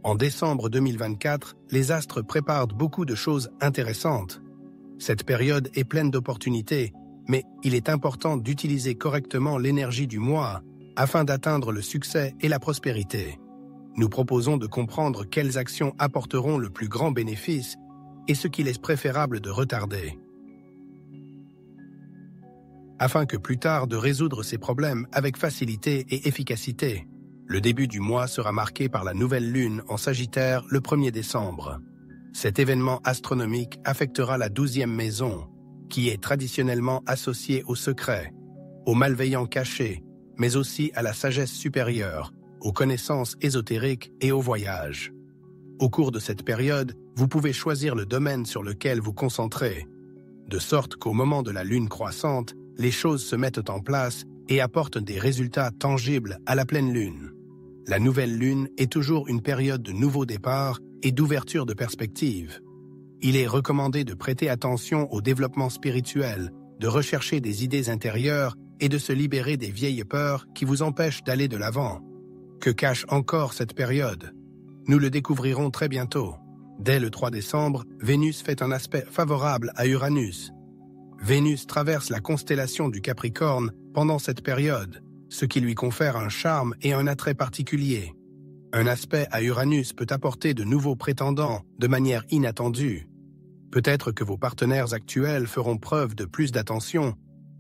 En décembre 2024, les astres préparent beaucoup de choses intéressantes. Cette période est pleine d'opportunités, mais il est important d'utiliser correctement l'énergie du mois afin d'atteindre le succès et la prospérité. Nous proposons de comprendre quelles actions apporteront le plus grand bénéfice et ce qu'il est préférable de retarder, afin que plus tard de résoudre ces problèmes avec facilité et efficacité. Le début du mois sera marqué par la nouvelle lune en Sagittaire le 1er décembre. Cet événement astronomique affectera la 12e maison, qui est traditionnellement associée au secret, aux malveillants cachés, mais aussi à la sagesse supérieure, aux connaissances ésotériques et aux voyages. Au cours de cette période, vous pouvez choisir le domaine sur lequel vous concentrez, de sorte qu'au moment de la lune croissante, les choses se mettent en place et apportent des résultats tangibles à la pleine lune. La nouvelle lune est toujours une période de nouveaux départs et d'ouverture de perspectives. Il est recommandé de prêter attention au développement spirituel, de rechercher des idées intérieures et de se libérer des vieilles peurs qui vous empêchent d'aller de l'avant. Que cache encore cette période? Nous le découvrirons très bientôt. Dès le 3 décembre, Vénus fait un aspect favorable à Uranus. Vénus traverse la constellation du Capricorne pendant cette période, ce qui lui confère un charme et un attrait particulier. Un aspect à Uranus peut apporter de nouveaux prétendants de manière inattendue. Peut-être que vos partenaires actuels feront preuve de plus d'attention,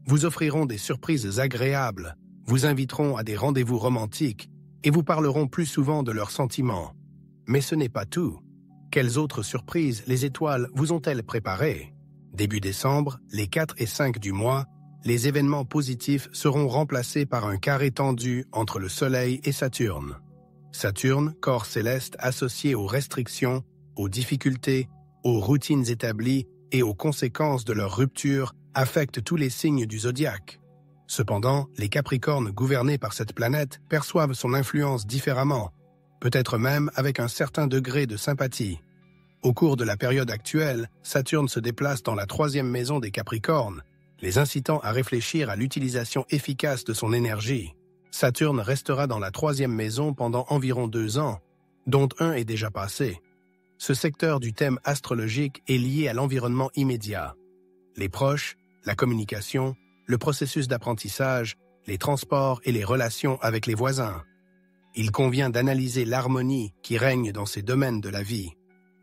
vous offriront des surprises agréables, vous inviteront à des rendez-vous romantiques et vous parleront plus souvent de leurs sentiments. Mais ce n'est pas tout. Quelles autres surprises les étoiles vous ont-elles préparées? Début décembre, les 4 et 5 du mois, les événements positifs seront remplacés par un carré tendu entre le Soleil et Saturne. Saturne, corps céleste associé aux restrictions, aux difficultés, aux routines établies et aux conséquences de leur rupture, affecte tous les signes du zodiaque. Cependant, les Capricornes gouvernés par cette planète perçoivent son influence différemment, peut-être même avec un certain degré de sympathie. Au cours de la période actuelle, Saturne se déplace dans la 3e maison des Capricornes, les incitant à réfléchir à l'utilisation efficace de son énergie. Saturne restera dans la 3e maison pendant environ 2 ans, dont un est déjà passé. Ce secteur du thème astrologique est lié à l'environnement immédiat. Les proches, la communication, le processus d'apprentissage, les transports et les relations avec les voisins. Il convient d'analyser l'harmonie qui règne dans ces domaines de la vie.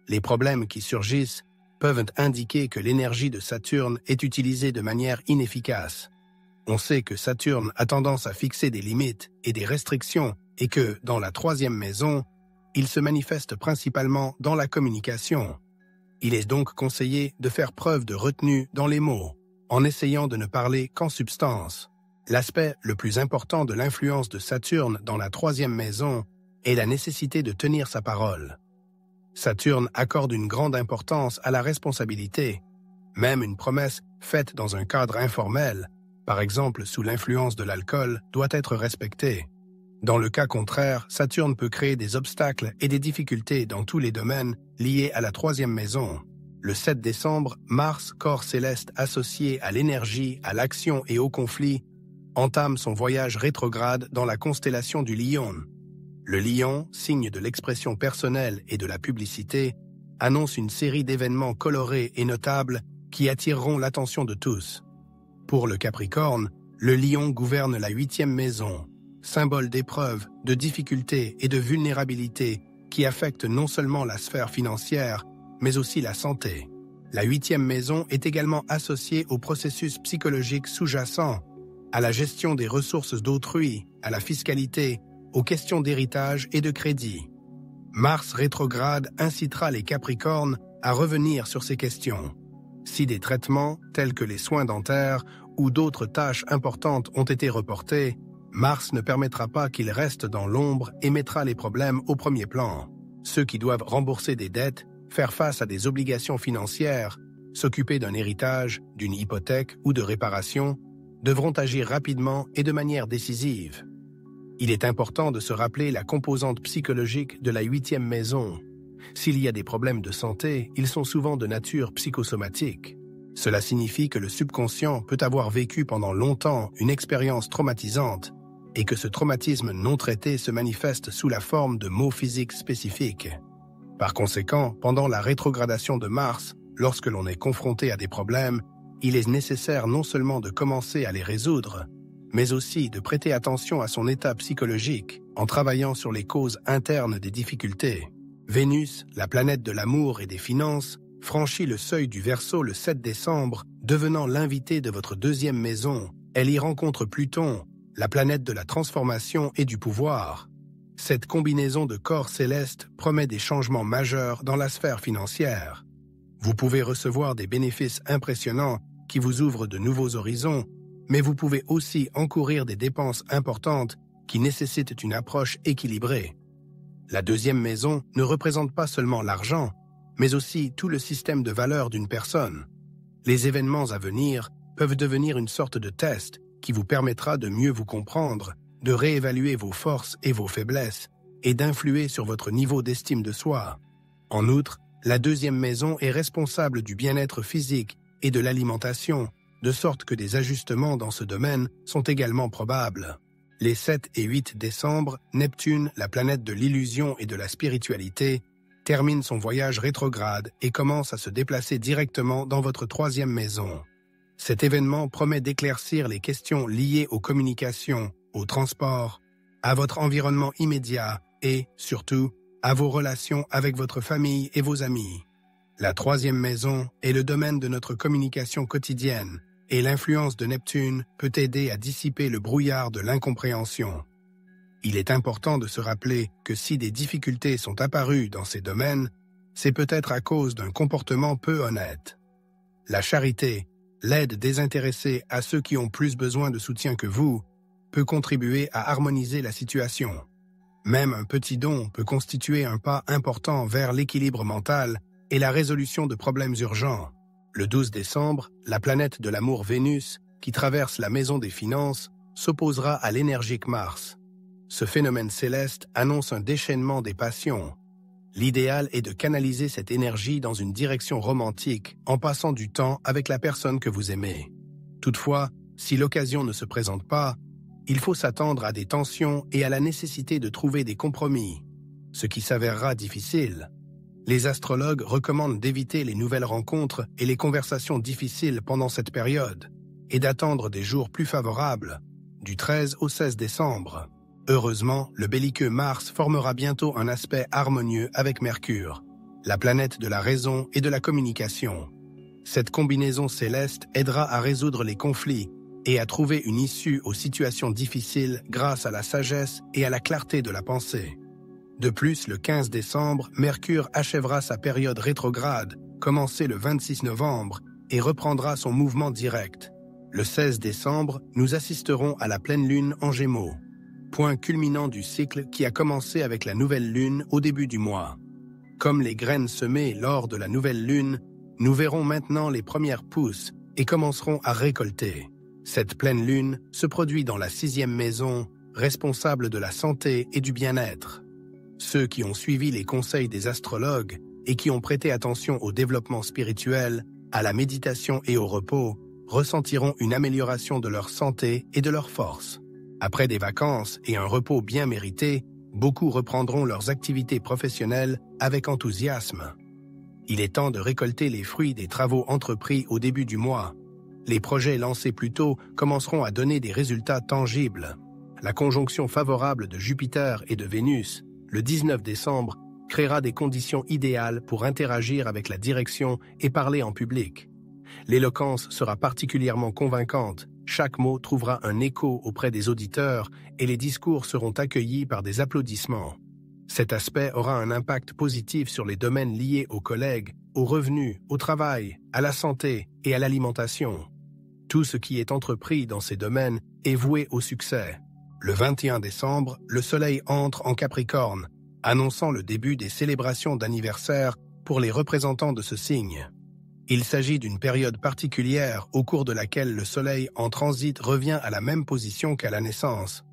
Les problèmes qui surgissent peuvent indiquer que l'énergie de Saturne est utilisée de manière inefficace. On sait que Saturne a tendance à fixer des limites et des restrictions et que, dans la 3e maison, il se manifeste principalement dans la communication. Il est donc conseillé de faire preuve de retenue dans les mots, en essayant de ne parler qu'en substance. L'aspect le plus important de l'influence de Saturne dans la 3e maison est la nécessité de tenir sa parole. Saturne accorde une grande importance à la responsabilité. Même une promesse faite dans un cadre informel, par exemple sous l'influence de l'alcool, doit être respectée. Dans le cas contraire, Saturne peut créer des obstacles et des difficultés dans tous les domaines liés à la 3e maison. Le 7 décembre, Mars, corps céleste associé à l'énergie, à l'action et au conflit, entame son voyage rétrograde dans la constellation du Lion. Le Lion, signe de l'expression personnelle et de la publicité, annonce une série d'événements colorés et notables qui attireront l'attention de tous. Pour le Capricorne, le Lion gouverne la 8e maison, symbole d'épreuves, de difficultés et de vulnérabilité qui affectent non seulement la sphère financière, mais aussi la santé. La 8e maison est également associée au processus psychologique sous-jacent, à la gestion des ressources d'autrui, à la fiscalité, aux questions d'héritage et de crédit. Mars rétrograde incitera les Capricornes à revenir sur ces questions. Si des traitements, tels que les soins dentaires ou d'autres tâches importantes ont été reportés, Mars ne permettra pas qu'ils restent dans l'ombre et mettra les problèmes au premier plan. Ceux qui doivent rembourser des dettes, faire face à des obligations financières, s'occuper d'un héritage, d'une hypothèque ou de réparation, devront agir rapidement et de manière décisive. Il est important de se rappeler la composante psychologique de la 8e maison. S'il y a des problèmes de santé, ils sont souvent de nature psychosomatique. Cela signifie que le subconscient peut avoir vécu pendant longtemps une expérience traumatisante et que ce traumatisme non traité se manifeste sous la forme de maux physiques spécifiques. Par conséquent, pendant la rétrogradation de Mars, lorsque l'on est confronté à des problèmes, il est nécessaire non seulement de commencer à les résoudre, mais aussi de prêter attention à son état psychologique en travaillant sur les causes internes des difficultés. Vénus, la planète de l'amour et des finances, franchit le seuil du Verseau le 7 décembre, devenant l'invité de votre deuxième maison. Elle y rencontre Pluton, la planète de la transformation et du pouvoir. Cette combinaison de corps célestes promet des changements majeurs dans la sphère financière. Vous pouvez recevoir des bénéfices impressionnants qui vous ouvrent de nouveaux horizons, mais vous pouvez aussi encourir des dépenses importantes qui nécessitent une approche équilibrée. La deuxième maison ne représente pas seulement l'argent, mais aussi tout le système de valeurs d'une personne. Les événements à venir peuvent devenir une sorte de test qui vous permettra de mieux vous comprendre, de réévaluer vos forces et vos faiblesses, et d'influer sur votre niveau d'estime de soi. En outre, la deuxième maison est responsable du bien-être physique et de l'alimentation, de sorte que des ajustements dans ce domaine sont également probables. Les 7 et 8 décembre, Neptune, la planète de l'illusion et de la spiritualité, termine son voyage rétrograde et commence à se déplacer directement dans votre troisième maison. Cet événement promet d'éclaircir les questions liées aux communications, au transport, à votre environnement immédiat et, surtout, à vos relations avec votre famille et vos amis. La troisième maison est le domaine de notre communication quotidienne et l'influence de Neptune peut aider à dissiper le brouillard de l'incompréhension. Il est important de se rappeler que si des difficultés sont apparues dans ces domaines, c'est peut-être à cause d'un comportement peu honnête. La charité, l'aide désintéressée à ceux qui ont plus besoin de soutien que vous, peut contribuer à harmoniser la situation. Même un petit don peut constituer un pas important vers l'équilibre mental et la résolution de problèmes urgents. Le 12 décembre, la planète de l'amour Vénus, qui traverse la maison des finances, s'opposera à l'énergique Mars. Ce phénomène céleste annonce un déchaînement des passions. L'idéal est de canaliser cette énergie dans une direction romantique en passant du temps avec la personne que vous aimez. Toutefois, si l'occasion ne se présente pas, il faut s'attendre à des tensions et à la nécessité de trouver des compromis, ce qui s'avérera difficile. Les astrologues recommandent d'éviter les nouvelles rencontres et les conversations difficiles pendant cette période et d'attendre des jours plus favorables, du 13 au 16 décembre. Heureusement, le belliqueux Mars formera bientôt un aspect harmonieux avec Mercure, la planète de la raison et de la communication. Cette combinaison céleste aidera à résoudre les conflits et à trouver une issue aux situations difficiles grâce à la sagesse et à la clarté de la pensée. De plus, le 15 décembre, Mercure achèvera sa période rétrograde, commencée le 26 novembre, et reprendra son mouvement direct. Le 16 décembre, nous assisterons à la pleine lune en Gémeaux, point culminant du cycle qui a commencé avec la nouvelle lune au début du mois. Comme les graines semées lors de la nouvelle lune, nous verrons maintenant les premières pousses et commencerons à récolter. Cette pleine lune se produit dans la 6e maison, responsable de la santé et du bien-être. Ceux qui ont suivi les conseils des astrologues et qui ont prêté attention au développement spirituel, à la méditation et au repos, ressentiront une amélioration de leur santé et de leur force. Après des vacances et un repos bien mérité, beaucoup reprendront leurs activités professionnelles avec enthousiasme. Il est temps de récolter les fruits des travaux entrepris au début du mois. Les projets lancés plus tôt commenceront à donner des résultats tangibles. La conjonction favorable de Jupiter et de Vénus, le 19 décembre, créera des conditions idéales pour interagir avec la direction et parler en public. L'éloquence sera particulièrement convaincante, chaque mot trouvera un écho auprès des auditeurs et les discours seront accueillis par des applaudissements. Cet aspect aura un impact positif sur les domaines liés aux collègues, aux revenus, au travail, à la santé et à l'alimentation. Tout ce qui est entrepris dans ces domaines est voué au succès. Le 21 décembre, le Soleil entre en Capricorne, annonçant le début des célébrations d'anniversaire pour les représentants de ce signe. Il s'agit d'une période particulière au cours de laquelle le Soleil en transit revient à la même position qu'à la naissance.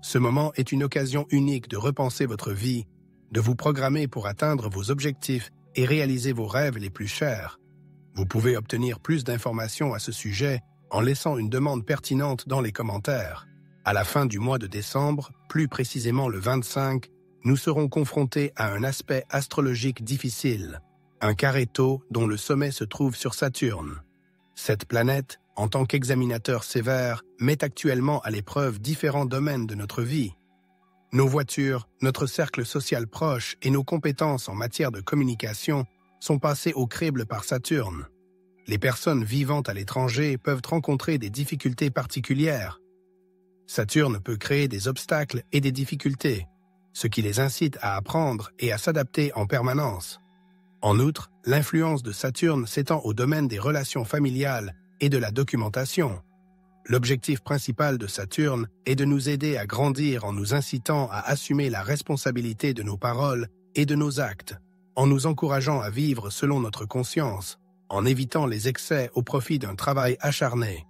Ce moment est une occasion unique de repenser votre vie, de vous programmer pour atteindre vos objectifs et réaliser vos rêves les plus chers. Vous pouvez obtenir plus d'informations à ce sujet en laissant une demande pertinente dans les commentaires. À la fin du mois de décembre, plus précisément le 25, nous serons confrontés à un aspect astrologique difficile, un carré tau dont le sommet se trouve sur Saturne. Cette planète, en tant qu'examinateur sévère, met actuellement à l'épreuve différents domaines de notre vie. Nos voitures, notre cercle social proche et nos compétences en matière de communication sont passées au crible par Saturne. Les personnes vivant à l'étranger peuvent rencontrer des difficultés particulières. Saturne peut créer des obstacles et des difficultés, ce qui les incite à apprendre et à s'adapter en permanence. En outre, l'influence de Saturne s'étend au domaine des relations familiales et de la documentation. L'objectif principal de Saturne est de nous aider à grandir en nous incitant à assumer la responsabilité de nos paroles et de nos actes, en nous encourageant à vivre selon notre conscience, en évitant les excès au profit d'un travail acharné.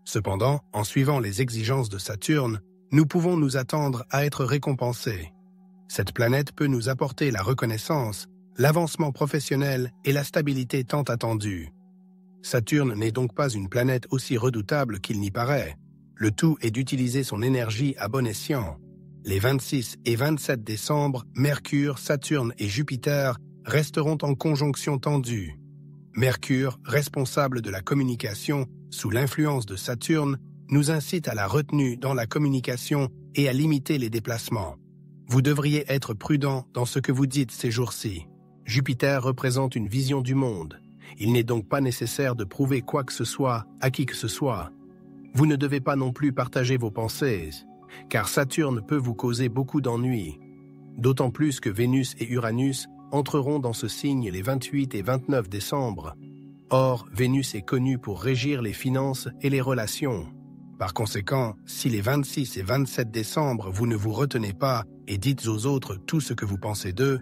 Cependant, en suivant les exigences de Saturne, nous pouvons nous attendre à être récompensés. Cette planète peut nous apporter la reconnaissance, l'avancement professionnel et la stabilité tant attendue. Saturne n'est donc pas une planète aussi redoutable qu'il n'y paraît. Le tout est d'utiliser son énergie à bon escient. Les 26 et 27 décembre, Mercure, Saturne et Jupiter resteront en conjonction tendue. Mercure, responsable de la communication, sous l'influence de Saturne, nous incite à la retenue dans la communication et à limiter les déplacements. Vous devriez être prudent dans ce que vous dites ces jours-ci. Jupiter représente une vision du monde. Il n'est donc pas nécessaire de prouver quoi que ce soit à qui que ce soit. Vous ne devez pas non plus partager vos pensées, car Saturne peut vous causer beaucoup d'ennuis. D'autant plus que Vénus et Uranus entreront dans ce signe les 28 et 29 décembre. Or, Vénus est connue pour régir les finances et les relations. Par conséquent, si les 26 et 27 décembre vous ne vous retenez pas et dites aux autres tout ce que vous pensez d'eux,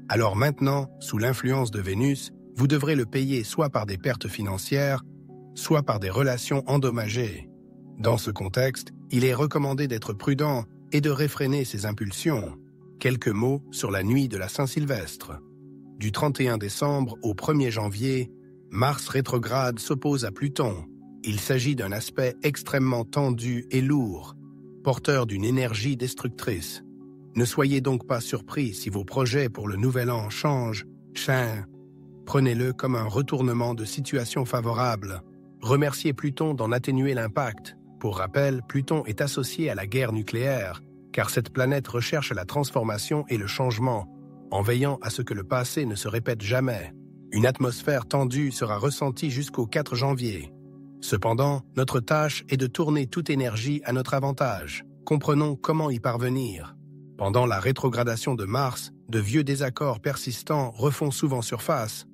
alors maintenant, sous l'influence de Vénus, vous devrez le payer soit par des pertes financières, soit par des relations endommagées. Dans ce contexte, il est recommandé d'être prudent et de réfréner ses impulsions. Quelques mots sur la nuit de la Saint-Sylvestre. Du 31 décembre au 1er janvier, Mars rétrograde s'oppose à Pluton. Il s'agit d'un aspect extrêmement tendu et lourd, porteur d'une énergie destructrice. Ne soyez donc pas surpris si vos projets pour le nouvel an changent. Prenez-le comme un retournement de situation favorable. Remerciez Pluton d'en atténuer l'impact. Pour rappel, Pluton est associé à la guerre nucléaire, car cette planète recherche la transformation et le changement, en veillant à ce que le passé ne se répète jamais. Une atmosphère tendue sera ressentie jusqu'au 4 janvier. Cependant, notre tâche est de tourner toute énergie à notre avantage. Comprenons comment y parvenir. Pendant la rétrogradation de Mars, de vieux désaccords persistants refont souvent surface.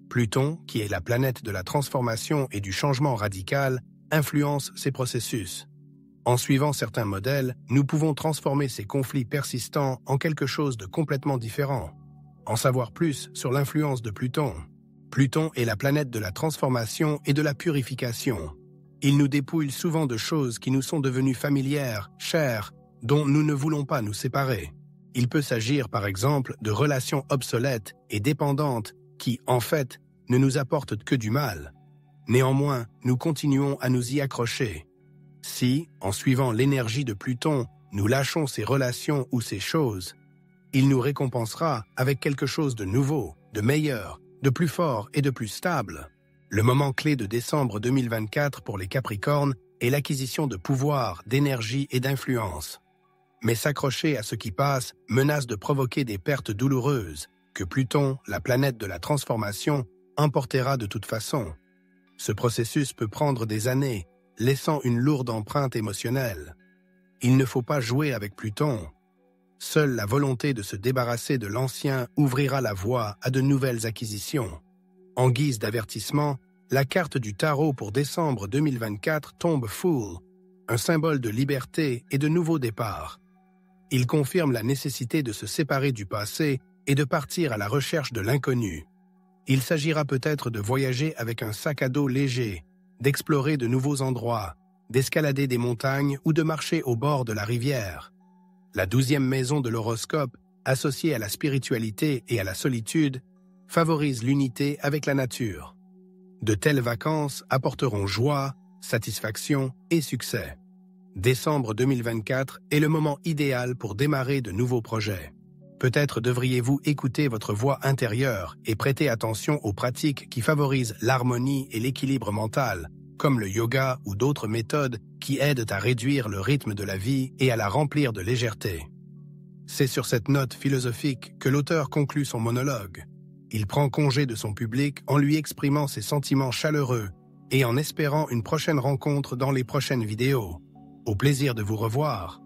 Pluton, qui est la planète de la transformation et du changement radical, influence ces processus. En suivant certains modèles, nous pouvons transformer ces conflits persistants en quelque chose de complètement différent. En savoir plus sur l'influence de Pluton. Pluton est la planète de la transformation et de la purification. Il nous dépouille souvent de choses qui nous sont devenues familières, chères, dont nous ne voulons pas nous séparer. Il peut s'agir par exemple de relations obsolètes et dépendantes qui, en fait, ne nous apportent que du mal. Néanmoins, nous continuons à nous y accrocher. Si, en suivant l'énergie de Pluton, nous lâchons ces relations ou ces choses, il nous récompensera avec quelque chose de nouveau, de meilleur, de plus fort et de plus stable. Le moment clé de décembre 2024 pour les Capricornes est l'acquisition de pouvoir, d'énergie et d'influence. Mais s'accrocher à ce qui passe menace de provoquer des pertes douloureuses, que Pluton, la planète de la transformation, emportera de toute façon. Ce processus peut prendre des années, laissant une lourde empreinte émotionnelle. Il ne faut pas jouer avec Pluton. Seule la volonté de se débarrasser de l'ancien ouvrira la voie à de nouvelles acquisitions. En guise d'avertissement, la carte du tarot pour décembre 2024 tombe Fool, un symbole de liberté et de nouveau départ. Il confirme la nécessité de se séparer du passé et de partir à la recherche de l'inconnu. Il s'agira peut-être de voyager avec un sac à dos léger, d'explorer de nouveaux endroits, d'escalader des montagnes ou de marcher au bord de la rivière. La 12e maison de l'horoscope, associée à la spiritualité et à la solitude, favorise l'unité avec la nature. De telles vacances apporteront joie, satisfaction et succès. Décembre 2024 est le moment idéal pour démarrer de nouveaux projets. Peut-être devriez-vous écouter votre voix intérieure et prêter attention aux pratiques qui favorisent l'harmonie et l'équilibre mental, comme le yoga ou d'autres méthodes qui aident à réduire le rythme de la vie et à la remplir de légèreté. C'est sur cette note philosophique que l'auteur conclut son monologue. Il prend congé de son public en lui exprimant ses sentiments chaleureux et en espérant une prochaine rencontre dans les prochaines vidéos. Au plaisir de vous revoir.